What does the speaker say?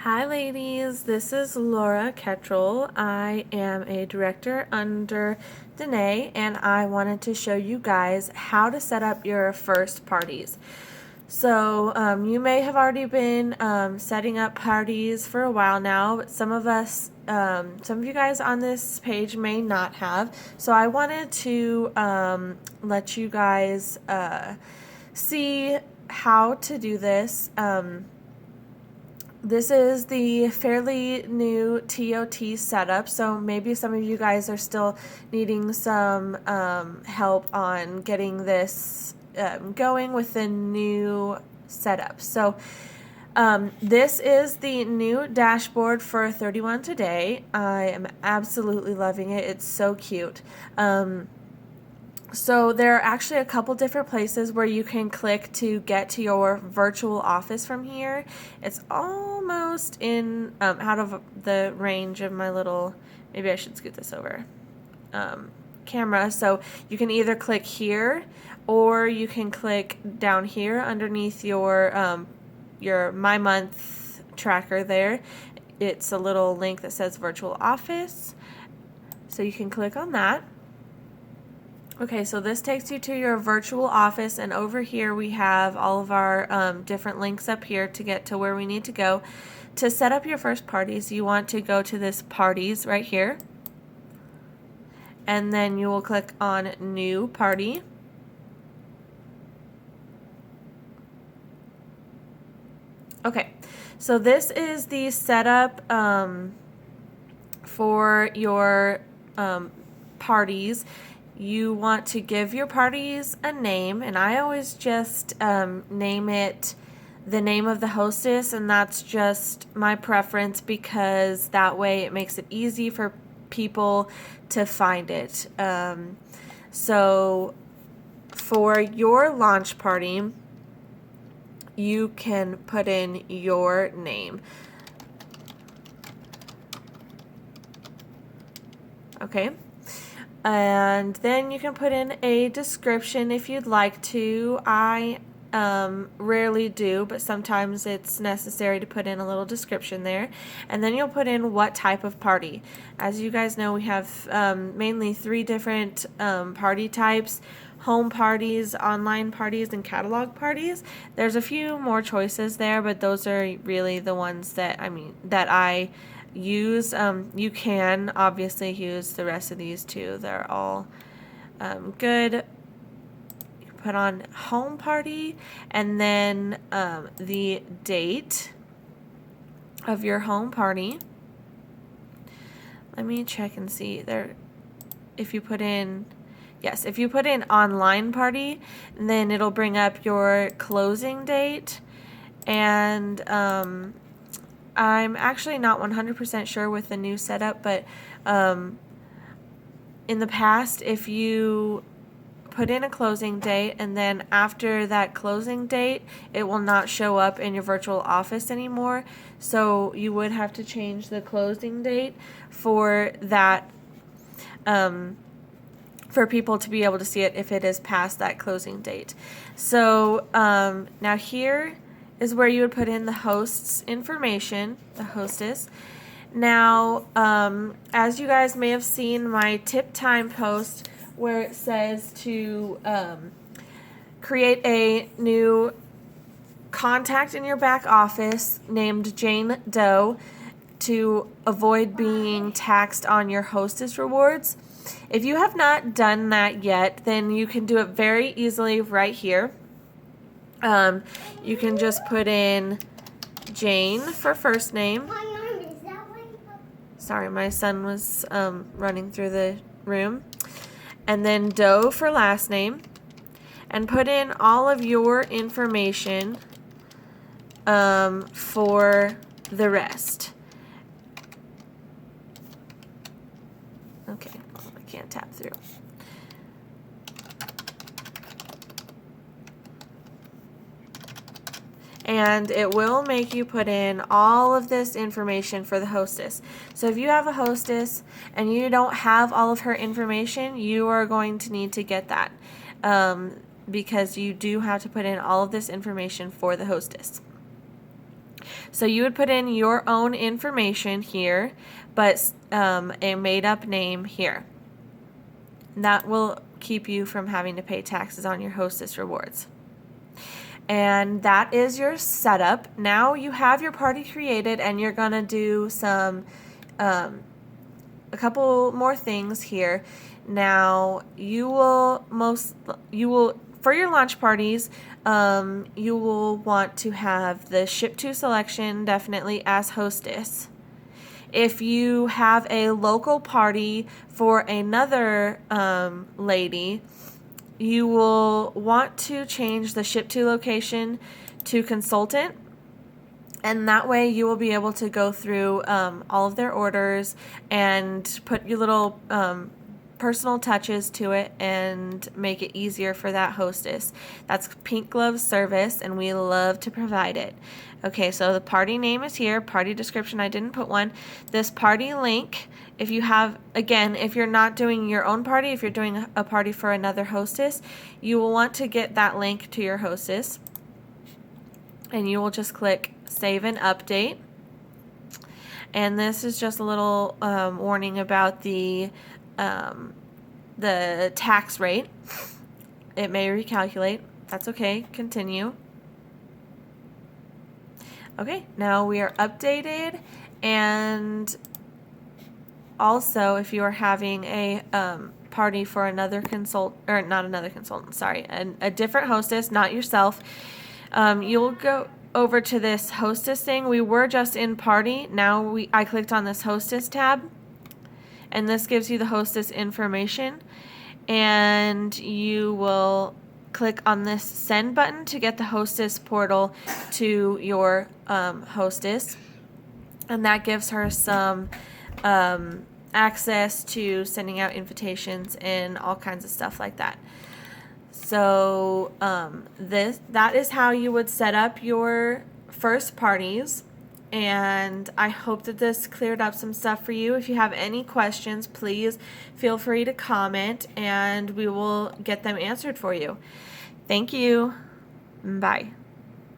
Hi ladies, this is Laura Kettrell. I am a director under Danae and I wanted to show you guys how to set up your first parties. So you may have already been setting up parties for a while now, but some of you guys on this page may not have. So I wanted to let you guys see how to do this. This is the fairly new TOT setup, so maybe some of you guys are still needing some help on getting this going with the new setup. So this is the new dashboard for 31 Today. I am absolutely loving it. It's so cute. So there are actually a couple different places where you can click to get to your virtual office from here. It's almost in out of the range of my little, maybe I should scoot this over, camera. So you can either click here or you can click down here underneath your My Month tracker there. It's a little link that says virtual office. So you can click on that. Okay, so this takes you to your virtual office, and over here we have all of our different links up here to get to where we need to go. To set up your first parties, you want to go to this parties right here, and then you will click on new party. Okay, so this is the setup for your parties. You want to give your parties a name, and I always just name it the name of the hostess, and that's just my preference because that way it makes it easy for people to find it. So for your launch party, you can put in your name. Okay. And then you can put in a description if you'd like to. I rarely do, but sometimes it's necessary to put in a little description there. And then you'll put in what type of party. As you guys know, we have mainly 3 different party types: home parties, online parties, and catalog parties. There's a few more choices there, but those are really the ones that I use. You can obviously use the rest of these too. They're all good. You can put on home party, and then the date of your home party. Let me check and see there. If you put in online party, then it'll bring up your closing date, and I'm actually not 100% sure with the new setup, but in the past, if you put in a closing date and then after that closing date, it will not show up in your virtual office anymore. So you would have to change the closing date for that, for people to be able to see it if it is past that closing date. So now here is where you would put in the host's information, the hostess. Now, as you guys may have seen my tip time post where it says to create a new contact in your back office named Jane Doe to avoid being taxed on your hostess rewards. If you have not done that yet, then you can do it very easily right here. You can just put in Jane for first name. Sorry, my son was running through the room. And then Doe for last name. And put in all of your information for the rest. Okay, I can't tap through. And it will make you put in all of this information for the hostess. So if you have a hostess and you don't have all of her information, you are going to need to get that because you do have to put in all of this information for the hostess. So you would put in your own information here, but a made-up name here. That will keep you from having to pay taxes on your Hostess rewards. And that is your setup. Now you have your party created, and you're gonna do some a couple more things here. Now you will for your launch parties, you will want to have the ship to selection definitely as hostess. If you have a local party for another lady, you will want to change the ship to location to consultant, and that way you will be able to go through all of their orders and put your little personal touches to it and make it easier for that hostess. That's Pink Glove service, and we love to provide it. Okay, so the party name is here. Party description, I didn't put one. This party link, if you have, again, if you're not doing your own party, if you're doing a party for another hostess, you will want to get that link to your hostess, and you will just click Save and Update. And this is just a little warning about the tax rate. It may recalculate. That's okay. Continue. Okay, now we are updated, and also if you are having a party for another a different hostess, not yourself, you'll go over to this hostess thing. We were just in party. Now I clicked on this hostess tab, and this gives you the hostess information, and you will click on this send button to get the hostess portal to your hostess, and that gives her some access to sending out invitations and all kinds of stuff like that. So that is how you would set up your first parties. And I hope that this cleared up some stuff for you. If you have any questions, please feel free to comment, and we will get them answered for you. Thank you. Bye.